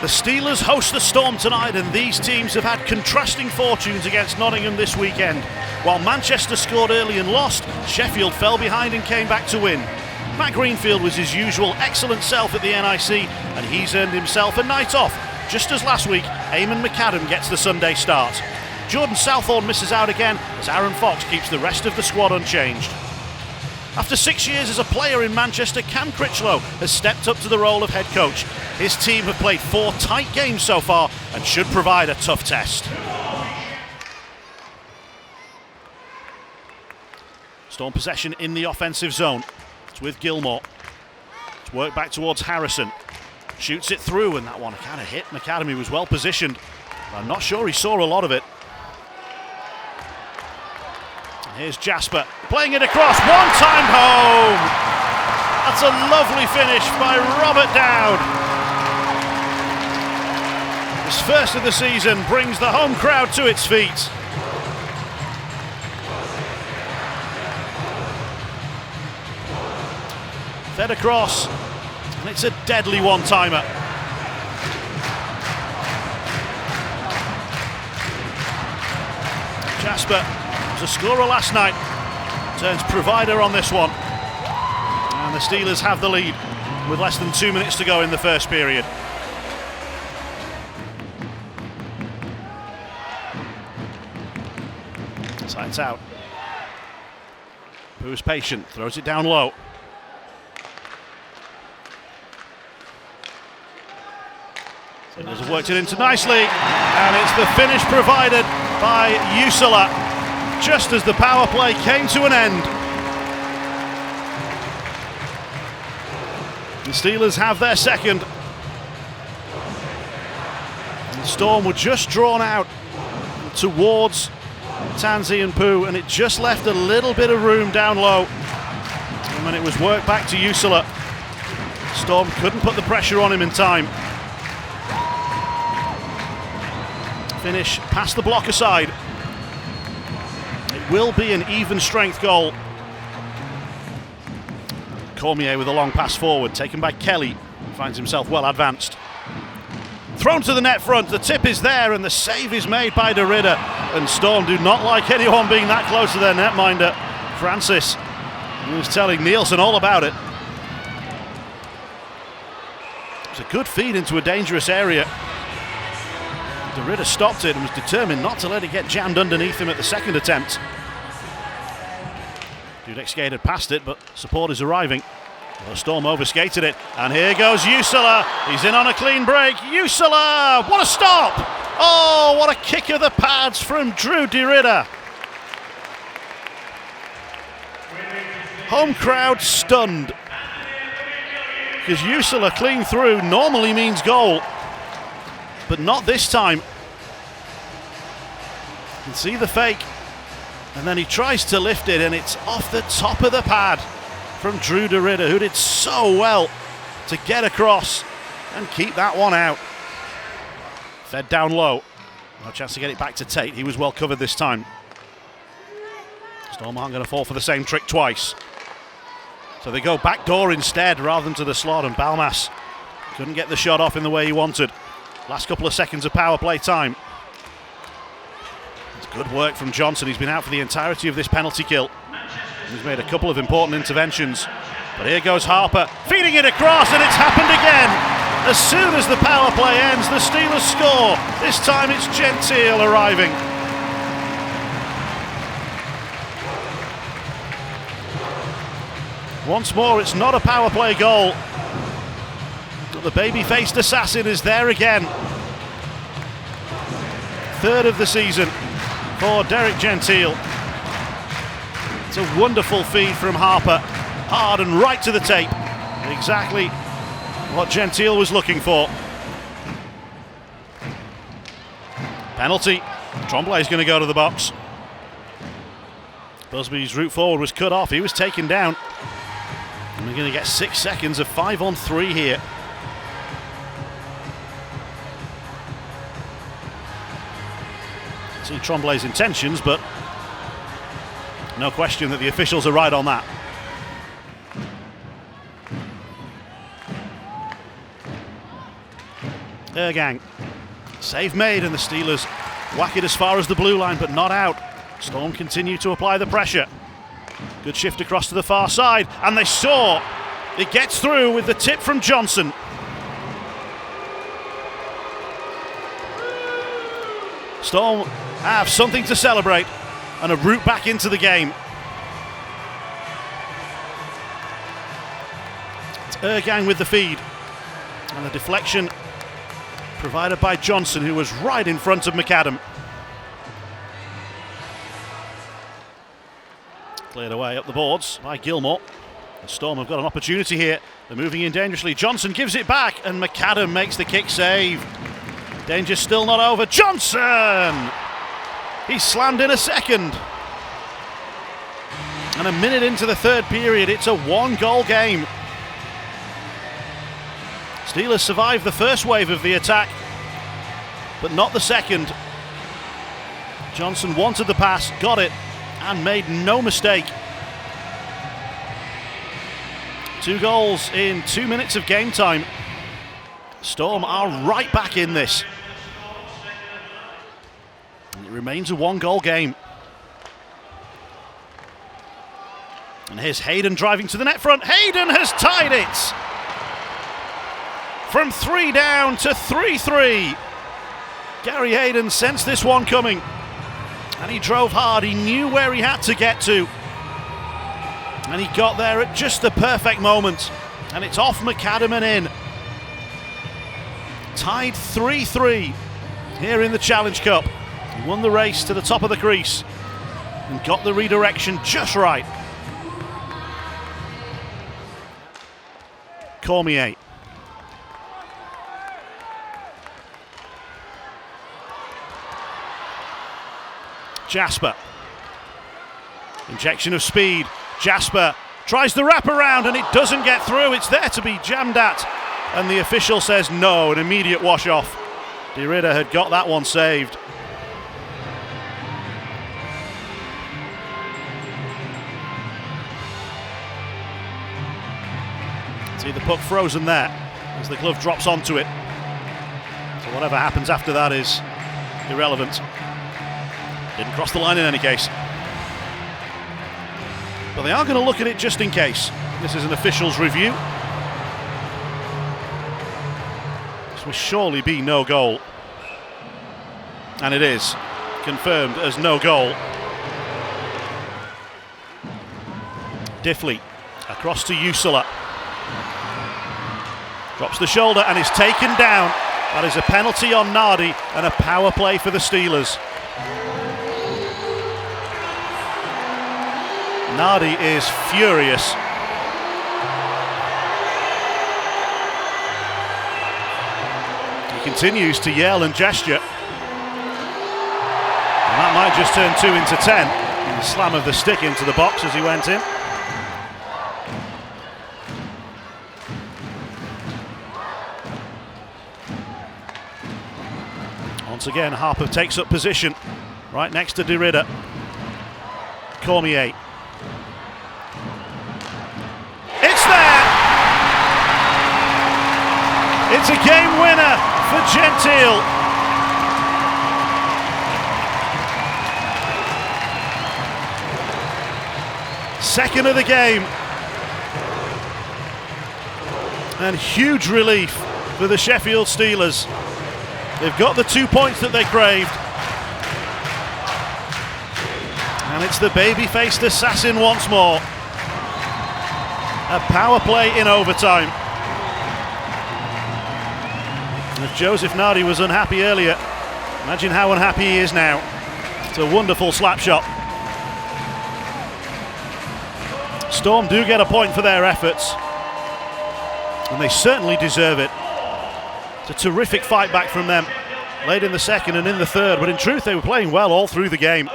The Steelers host the Storm tonight, and these teams have had contrasting fortunes against Nottingham this weekend. While Manchester scored early and lost, Sheffield fell behind and came back to win. Matt Greenfield was his usual excellent self at the NIC, and he's earned himself a night off, just as last week Eamon McAdam gets the Sunday start. Jordan Southorne misses out again as Aaron Fox keeps the rest of the squad unchanged. After 6 years as a player in Manchester, Cam Critchlow has stepped up to the role of head coach. His team have played 4 tight games so far and should provide a tough test. Storm possession in the offensive zone. It's with Gilmore. It's worked back towards Harrison. Shoots it through, and that one kind of hit McAdam. He was well positioned, but I'm not sure he saw a lot of it. Here's Jasper, playing it across, one-timed home! That's a lovely finish by Robert Dowd. His first of the season brings the home crowd to its feet. Fed across, and it's a deadly one-timer. Jasper was a scorer last night, turns provider on this one, and the Steelers have the lead with less than 2 minutes to go in the first period. Sights out. Pooh's patient, throws it down low. Steelers have worked it into nicely, and it's the finish provided by Usala, just as the power play came to an end. The Steelers have their second. The Storm were just drawn out towards Tansy and Pooh, and it just left a little bit of room down low. And when it was worked back to Usala, Storm couldn't put the pressure on him in time. Finish past the block aside. It will be an even strength goal. Cormier with a long pass forward, taken by Kelly. Finds himself well advanced. Thrown to the net front, the tip is there, and the save is made by De Ridder. And Storm do not like anyone being that close to their netminder. Francis, he was telling Nielsen all about it. It's a good feed into a dangerous area. De Ridder stopped it and was determined not to let it get jammed underneath him at the second attempt. Dudek skated past it, but support is arriving. The Storm overskated it, and here goes Usala. He's in on a clean break. Usala! What a stop! Oh, what a kick of the pads from Drew De Ridder. Home crowd stunned, because Usala clean through normally means goal. But not this time. You can see the fake, and then he tries to lift it, and it's off the top of the pad from Drew De Ridder, who did so well to get across and keep that one out. Fed down low. No chance to get it back to Tate. He was well covered this time. Storm aren't going to fall for the same trick twice. So they go back door instead rather than to the slot, and Balmas couldn't get the shot off in the way he wanted. Last couple of seconds of power play time. It's good work from Johnson. He's been out for the entirety of this penalty kill. He's made a couple of important interventions. But here goes Harper, feeding it across, and it's happened again. As soon as the power play ends, the Steelers score. This time it's Gentile arriving. Once more, it's not a power play goal. The baby-faced assassin is there again. Third of the season for Derek Gentile. It's a wonderful feed from Harper. Hard and right to the tape. Exactly what Gentile was looking for. Penalty. Tremblay is going to go to the box. Busby's route forward was cut off. He was taken down. And we're going to get 6 seconds of 5-on-3 here. See Tremblay's intentions, but no question that the officials are right on that. Ergang. Save made, and the Steelers whack it as far as the blue line, but not out. Storm continue to apply the pressure. Good shift across to the far side, and they saw it gets through with the tip from Johnson. Storm have something to celebrate and a route back into the game. It's Ergang with the feed, and the deflection provided by Johnson, who was right in front of McAdam. Cleared away up the boards by Gilmore. The Storm have got an opportunity here. They're moving in dangerously. Johnson gives it back, and McAdam makes the kick save. Danger still not over. Johnson! He's slammed in a second. And a minute into the third period, it's a one-goal game. Steelers survived the first wave of the attack, but not the second. Johnson wanted the pass, got it, and made no mistake. 2 goals in 2 minutes of game time. Storm are right back in this. And it remains a 1-goal game. And here's Hayden driving to the net front. Hayden has tied it! From 3 down to 3-3. Gary Hayden sensed this one coming, and he drove hard. He knew where he had to get to, and he got there at just the perfect moment. And it's off McAdam and in. Tied 3-3 here in the Challenge Cup. He won the race to the top of the crease and got the redirection just right. Cormier. Jasper. Injection of speed. Jasper tries the wraparound, and it doesn't get through. It's there to be jammed at, and the official says no, an immediate wash off. De Ridder had got that one saved. See the puck frozen there as the glove drops onto it. So whatever happens after that is irrelevant. Didn't cross the line in any case. But they are going to look at it just in case. This is an official's review. This will surely be no goal. And it is confirmed as no goal. Diffley across to Usula. Drops the shoulder and is taken down. That is a penalty on Nardi and a power play for the Steelers. Nardi is furious. He continues to yell and gesture. And that might just turn 2 into 10. And the slam of the stick into the box as he went in. Once again, Harper takes up position right next to De Ridder. Cormier. It's there! It's a game winner for Gentile. Second of the game. And huge relief for the Sheffield Steelers. They've got the 2 points that they craved. And it's the baby-faced assassin once more. A power play in overtime. And if Joseph Nardi was unhappy earlier, imagine how unhappy he is now. It's a wonderful slap shot. Storm do get a point for their efforts, and they certainly deserve it. It's a terrific fight back from them, late in the second and in the third, but in truth they were playing well all through the game.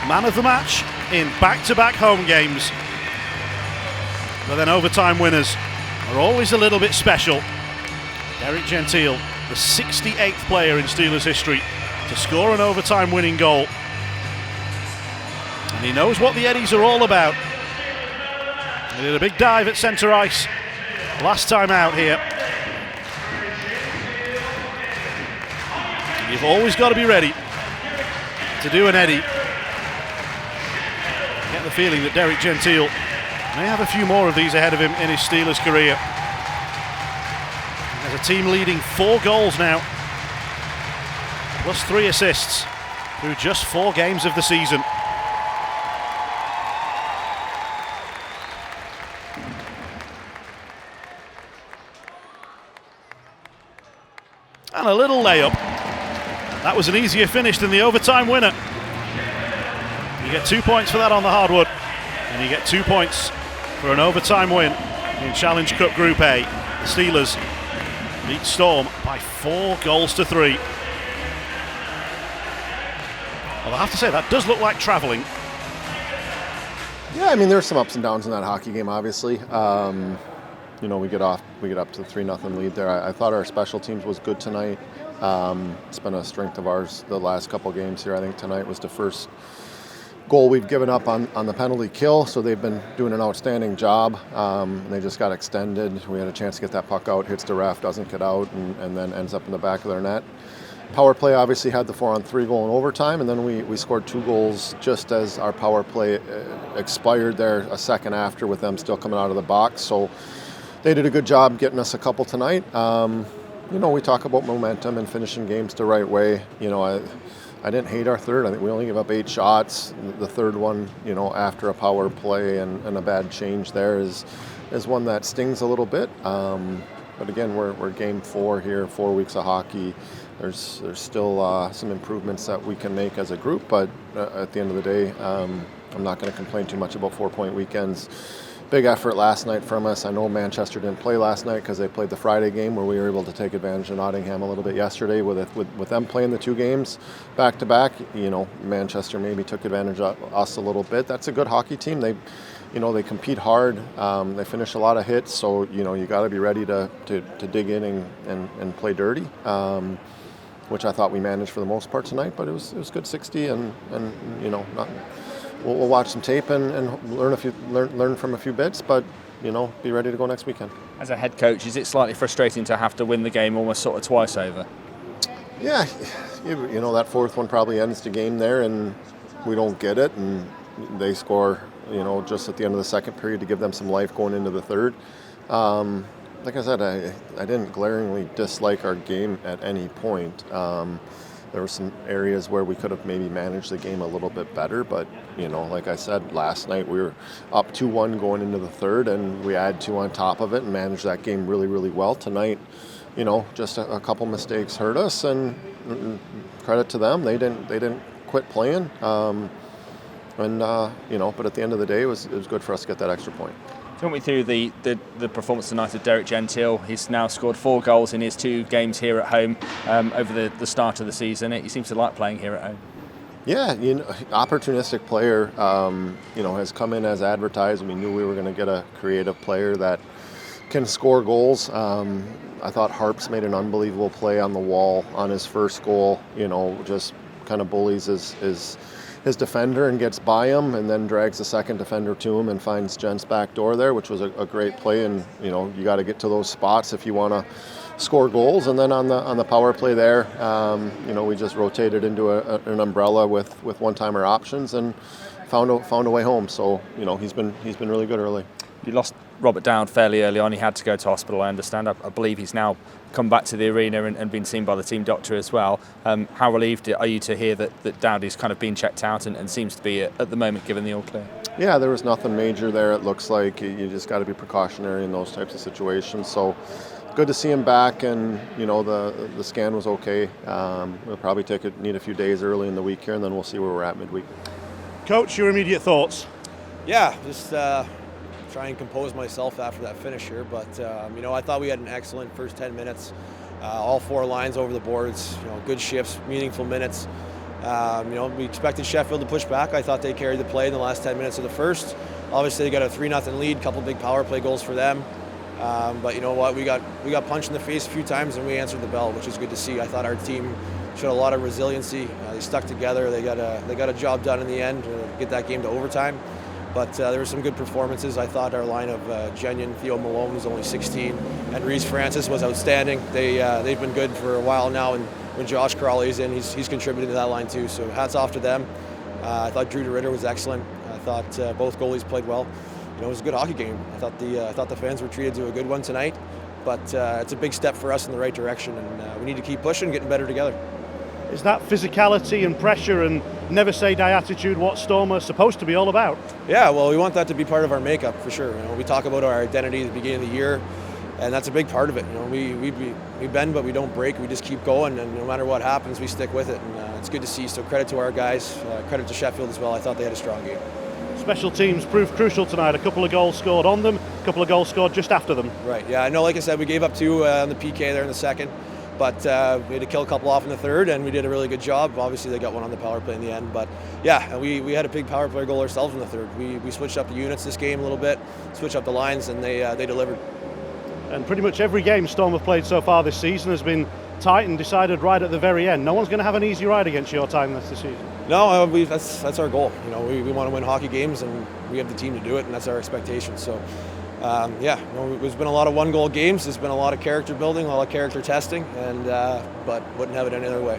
Man of the match in back-to-back home games. But then overtime winners are always a little bit special. Derek Gentile, the 68th player in Steelers history to score an overtime winning goal. And he knows what the Eddies are all about. He did a big dive at centre ice Last time out here. You've always got to be ready to do an Eddie. I get the feeling that Derek Gentile may have a few more of these ahead of him in his Steelers career. He has a team leading 4 goals now, plus 3 assists through just 4 games of the season. And a little layup. That was an easier finish than the overtime winner. You get 2 points for that on the hardwood, and you get 2 points for an overtime win in Challenge Cup Group A. The Steelers beat Storm by 4 goals to 3. Well, I have to say, that does look like travelling. Yeah, I mean, there's some ups and downs in that hockey game, obviously. We get up to the 3-0 lead there. I thought our special teams was good tonight. It's been a strength of ours the last couple games here. I think tonight was the first goal we've given up on the penalty kill, so they've been doing an outstanding job. They just got extended. We had a chance to get that puck out, hits the ref, doesn't get out, and then ends up in the back of their net. Power play obviously had the 4-on-3 goal in overtime, and then we scored 2 goals just as our power play expired there a second after, with them still coming out of the box. So they did a good job getting us a couple tonight. We talk about momentum and finishing games the right way. I didn't hate our third. I think we only gave up 8 shots. The third one, after a power play and a bad change there is one that stings a little bit. But again, we're game 4 here, 4 weeks of hockey. There's still some improvements that we can make as a group, but at the end of the day, I'm not going to complain too much about 4-point weekends. Big effort last night from us. I know Manchester didn't play last night because they played the Friday game, where we were able to take advantage of Nottingham a little bit yesterday with them playing the 2 games back to back. Manchester maybe took advantage of us a little bit. That's a good hockey team. They compete hard. They finish a lot of hits, so you got to be ready to dig in and play dirty. Which I thought we managed for the most part tonight, but it was good 60, and we'll watch some tape and learn from a few bits, but be ready to go next weekend. As a head coach, is it slightly frustrating to have to win the game almost sort of twice over? Yeah, that 4th one probably ends the game there, and we don't get it, and they score just at the end of the second period to give them some life going into the third. Like I said, I didn't glaringly dislike our game at any point. There were some areas where we could have maybe managed the game a little bit better, but like I said, last night we were up 2-1 going into the third, and we add 2 on top of it and managed that game really, really well. Tonight, just a couple mistakes hurt us, and credit to them, they didn't quit playing. But at the end of the day, it was good for us to get that extra point. Talk me through the performance tonight of Derek Gentile. He's now scored 4 goals in his 2 games here at home over the start of the season. He seems to like playing here at home. Yeah, opportunistic player. Has come in as advertised. We knew we were going to get a creative player that can score goals. I thought Harps made an unbelievable play on the wall on his first goal. Just kind of bullies his defender and gets by him, and then drags the second defender to him and finds Gent's back door there, which was a great play. And you got to get to those spots if you want to score goals. And then on the power play there, we just rotated into an umbrella with one-timer options and found a way home. So he's been really good early. You lost Robert Dowd fairly early on. He had to go to hospital, I understand. I believe he's now come back to the arena and been seen by the team doctor as well. How relieved are you to hear that Dowdy's kind of been checked out and seems to be at the moment given the all clear? Yeah, there was nothing major there. It looks like you just got to be precautionary in those types of situations. So good to see him back, and the scan was okay. We'll probably need a few days early in the week here, and then we'll see where we're at midweek. Coach, your immediate thoughts? Yeah, just try and compose myself after that finish here, but I thought we had an excellent first 10 minutes. All 4 lines over the boards, good shifts, meaningful minutes. We expected Sheffield to push back. I thought they carried the play in the last 10 minutes of the first. Obviously, they got a 3-0 lead, couple big power play goals for them. But you know what? We got punched in the face a few times, and we answered the bell, which is good to see. I thought our team showed a lot of resiliency. They stuck together. They got a job done in the end to get that game to overtime. But there were some good performances. I thought our line of Jenyon, Theo Malone was only 16, and Reese Francis was outstanding. They've been good for a while now, and when Josh Crawley's in, he's contributed to that line too. So hats off to them. I thought Drew DeRitter was excellent. I thought both goalies played well. It was a good hockey game. I thought the fans were treated to a good one tonight. But it's a big step for us in the right direction, and we need to keep pushing, getting better together. Is that physicality and pressure and never say die attitude what Storm are supposed to be all about? Yeah, well, we want that to be part of our makeup for sure. We talk about our identity at the beginning of the year, and that's a big part of it. We bend but we don't break. We just keep going, and no matter what happens, we stick with it. And it's good to see. So credit to our guys, credit to Sheffield as well. I thought they had a strong game. Special teams proved crucial tonight. A couple of goals scored on them, a couple of goals scored just after them. Right. Yeah, I know. Like I said, we gave up 2 on the PK there in the second. But we had to kill a couple off in the third, and we did a really good job. Obviously, they got one on the power play in the end. But, yeah, we had a big power play goal ourselves in the third. We switched up the units this game a little bit, switched up the lines, and they delivered. And pretty much every game Storm have played so far this season has been tight and decided right at the very end. No one's going to have an easy ride against your time this season. No, that's our goal. We want to win hockey games, and we have the team to do it, and that's our expectation. So, there's been a lot of one-goal games. There's been a lot of character building, a lot of character testing, and but wouldn't have it any other way.